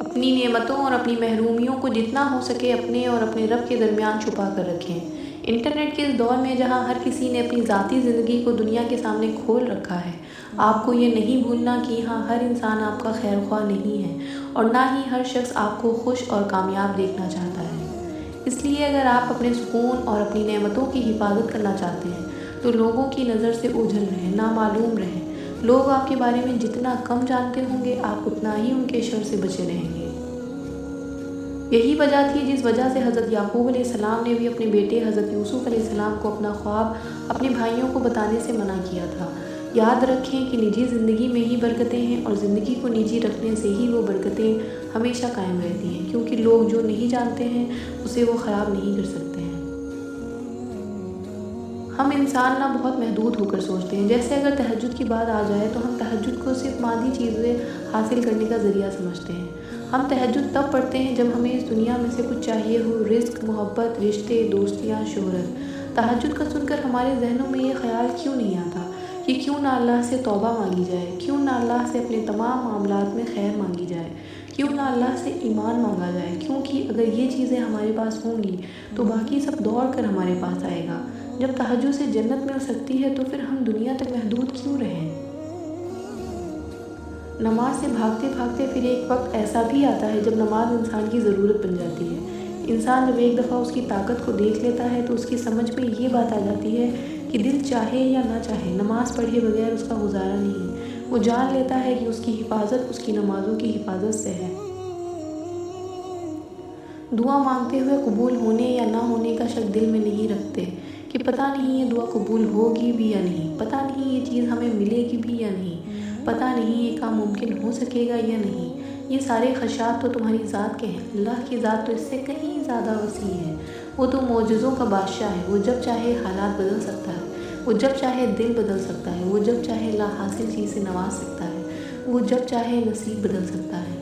اپنی نعمتوں اور اپنی محرومیوں کو جتنا ہو سکے اپنے اور اپنے رب کے درمیان چھپا کر رکھیں۔ انٹرنیٹ کے اس دور میں جہاں ہر کسی نے اپنی ذاتی زندگی کو دنیا کے سامنے کھول رکھا ہے، آپ کو یہ نہیں بھولنا کہ ہاں ہر انسان آپ کا خیر خواہ نہیں ہے، اور نہ ہی ہر شخص آپ کو خوش اور کامیاب دیکھنا چاہتا ہے۔ اس لیے اگر آپ اپنے سکون اور اپنی نعمتوں کی حفاظت کرنا چاہتے ہیں تو لوگوں کی نظر سے اوجھل رہیں، نامعلوم رہیں۔ لوگ آپ کے بارے میں جتنا کم جانتے ہوں گے، آپ اتنا ہی ان کے شر سے بچے رہیں گے۔ یہی وجہ تھی جس وجہ سے حضرت یعقوب علیہ السلام نے بھی اپنے بیٹے حضرت یوسف علیہ السلام کو اپنا خواب اپنے بھائیوں کو بتانے سے منع کیا تھا۔ یاد رکھیں کہ نجی زندگی میں ہی برکتیں ہیں، اور زندگی کو نجی رکھنے سے ہی وہ برکتیں ہمیشہ قائم رہتی ہیں، کیونکہ لوگ جو نہیں جانتے ہیں اسے وہ خراب نہیں کر سکتے ہیں۔ ہم انسان نہ بہت محدود ہو کر سوچتے ہیں، جیسے اگر تہجد کی بات آ جائے تو ہم تہجد کو صرف مادی چیزیں حاصل کرنے کا ذریعہ سمجھتے ہیں۔ ہم تہجد تب پڑھتے ہیں جب ہمیں اس دنیا میں سے کچھ چاہیے ہو، رزق، محبت، رشتے، دوستیاں، شہرت۔ تہجد کا سن کر ہمارے ذہنوں میں یہ خیال کیوں نہیں آتا کہ کیوں نہ اللہ سے توبہ مانگی جائے، کیوں نہ اللہ سے اپنے تمام معاملات میں خیر مانگی جائے، کیوں نہ اللہ سے ایمان مانگا جائے، کیونکہ اگر یہ چیزیں ہمارے پاس ہوں گی تو باقی سب دوڑ کر ہمارے پاس آئے گا۔ جب تہجد سے جنت مل سکتی ہے تو پھر ہم دنیا تک محدود کیوں رہیں؟ نماز سے بھاگتے بھاگتے پھر ایک وقت ایسا بھی آتا ہے جب نماز انسان کی ضرورت بن جاتی ہے۔ انسان جب ایک دفعہ اس کی طاقت کو دیکھ لیتا ہے تو اس کی سمجھ میں یہ بات آ جاتی ہے کہ دل چاہے یا نہ چاہے نماز پڑھے بغیر اس کا گزارا نہیں۔ وہ جان لیتا ہے کہ اس کی حفاظت اس کی نمازوں کی حفاظت سے ہے۔ دعا مانگتے ہوئے قبول ہونے یا نہ ہونے کا شک دل میں نہیں رکھتے کہ پتہ نہیں یہ دعا قبول ہوگی بھی یا نہیں، پتہ نہیں یہ چیز ہمیں ملے گی بھی یا نہیں، پتہ نہیں یہ کام ممکن ہو سکے گا یا نہیں۔ یہ سارے خدشات تو تمہاری ذات کے ہیں، اللہ کی ذات تو اس سے کہیں زیادہ وسیع ہے۔ وہ تو معجزوں کا بادشاہ ہے، وہ جب چاہے حالات بدل سکتا ہے، وہ جب چاہے دل بدل سکتا ہے، وہ جب چاہے لا حاصل چیز سے نواز سکتا ہے، وہ جب چاہے نصیب بدل سکتا ہے۔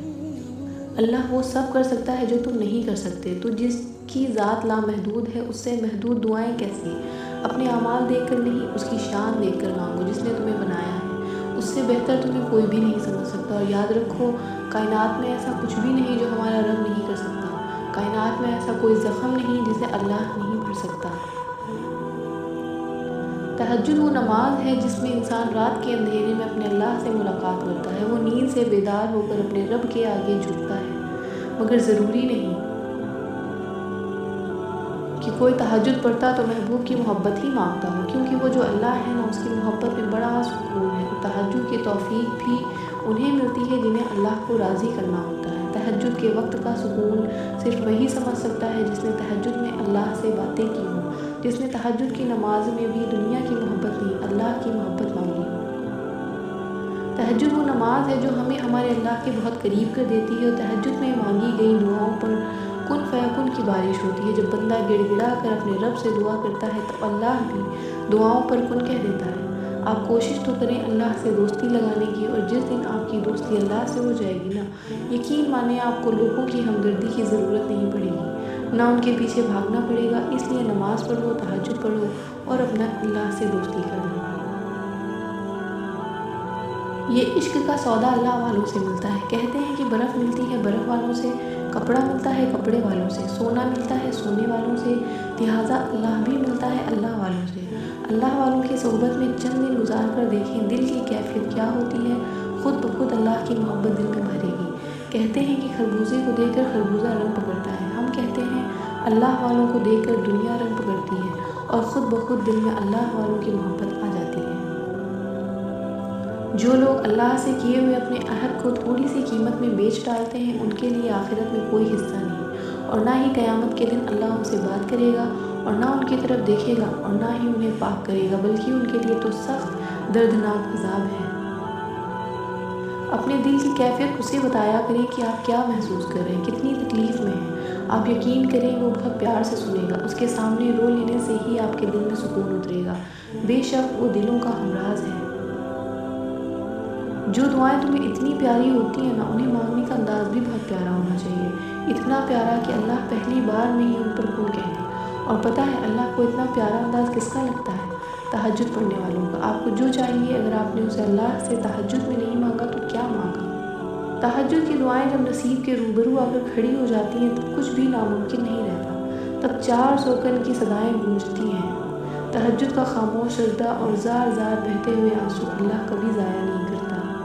اللہ وہ سب کر سکتا ہے جو تم نہیں کر سکتے، تو جس کی ذات لامحدود ہے اس سے محدود دعائیں کیسی؟ اپنے اعمال دیکھ کر نہیں، اس کی شان دیکھ کر مانگو جس نے تمہیں بنایا ہے۔ اس سے بہتر تمہیں کوئی بھی نہیں سمجھ سکتا، اور یاد رکھو کائنات میں ایسا کچھ بھی نہیں جو ہمارا رب نہیں کر سکتا۔ کائنات میں ایسا کوئی زخم نہیں جسے اللہ نہیں بھر سکتا۔ تہجد وہ نماز ہے جس میں انسان رات کے اندھیرے میں اپنے اللہ سے ملاقات کرتا ہے۔ وہ نیند سے بیدار ہو کر اپنے رب کے آگے جھکتا ہے، مگر ضروری نہیں کہ کوئی تہجد پڑھتا تو محبوب کی محبت ہی مانگتا ہو، کیونکہ وہ جو اللہ ہے نا اس کی محبت میں بڑا سکون ہے۔ تہجد کی توفیق بھی انہیں ملتی ہے جنہیں اللہ کو راضی کرنا ہوتا ہے۔ تہجد کے وقت کا سکون صرف وہی سمجھ سکتا ہے جس نے تہجد میں اللہ سے باتیں کی ہوں، جس نے تہجد کی نماز میں بھی دنیا کی محبت نہیں اللہ کی محبت مانگی ہو۔ تہجد وہ نماز ہے جو ہمیں ہمارے اللہ کے بہت قریب کر دیتی ہے، اور تہجد میں مانگی گئی دعاؤں پر کن فیکن کی بارش ہوتی ہے۔ جب بندہ گڑ گڑا کر اپنے رب سے دعا کرتا ہے تو اللہ بھی دعاؤں پر کن کہہ دیتا ہے۔ آپ کوشش تو کریں اللہ سے دوستی لگانے کی، اور جس دن آپ کی دوستی اللہ سے ہو جائے گی نا، یقین مانیں آپ کو لوگوں کی ہمدردی کی ضرورت نہیں پڑے گی، نہ ان کے پیچھے بھاگنا پڑے گا۔ اس لیے نماز پڑھو، تہجد پڑھو، اور اپنا اللہ سے دوستی کرو۔ یہ عشق کا سودا اللہ والوں سے ملتا ہے۔ کہتے ہیں کہ برف ملتی ہے برف والوں سے، کپڑا ملتا ہے کپڑے والوں سے، سونا ملتا ہے سونے والوں سے، لہٰذا اللہ بھی ملتا ہے اللہ والوں سے۔ اللہ والوں کی صحبت میں چند دن گزار کر دیکھیں دل کی کیفیت کیا ہوتی ہے، خود بخود اللہ کی محبت دل میں بھرے گی۔ کہتے ہیں کہ خربوزے کو دیکھ کر خربوزہ رنگ پکڑتا ہے، ہم کہتے ہیں اللہ والوں کو دیکھ کر دنیا رنگ پکڑتی ہے، اور خود بخود دل میں اللہ والوں کی محبت آ جاتی ہے۔ جو لوگ اللہ سے کیے ہوئے اپنے عہد کو تھوڑی سی قیمت میں بیچ ڈالتے ہیں، ان کے لیے آخرت میں کوئی حصہ نہیں، اور نہ ہی قیامت کے دن اللہ ان سے بات کرے گا، اور نہ ان کی طرف دیکھے گا، اور نہ ہی انہیں پاک کرے گا، بلکہ ان کے لیے تو سخت دردناک عذاب ہے۔ اپنے دل کی کیفیت اسے بتایا کریں کہ آپ کیا محسوس کر رہے ہیں، کتنی تکلیف میں ہیں۔ آپ یقین کریں وہ بہت پیار سے سنے گا، اس کے سامنے رو لینے سے ہی آپ کے دل میں سکون اترے گا۔ بے شک وہ دلوں کا ہمراز ہے۔ جو دعائیں تمہیں اتنی پیاری ہوتی ہیں نا، انہیں مانگنے کا انداز بھی بہت پیارا ہونا چاہیے، اتنا پیارا کہ اللہ پہلی بار میں ہی ان پر کن کہہ دے۔ اور پتہ ہے اللہ کو اتنا پیارا انداز کس کا لگتا ہے؟ تہجد پڑھنے والوں کا۔ آپ کو جو چاہیے اگر آپ نے اسے اللہ سے تہجد میں نہیں مانگا تو کیا مانگا؟ تہجد کی دعائیں جب نصیب کے روبرو آ کر کھڑی ہو جاتی ہیں تب کچھ بھی ناممکن نہیں رہتا، تب 400 کی صدائیں گونجتی ہیں۔ تہجد کا خاموش سجدہ اور زار زار بہتے ہوئے آنسو اللہ کبھی ضائع نہیں کرتے۔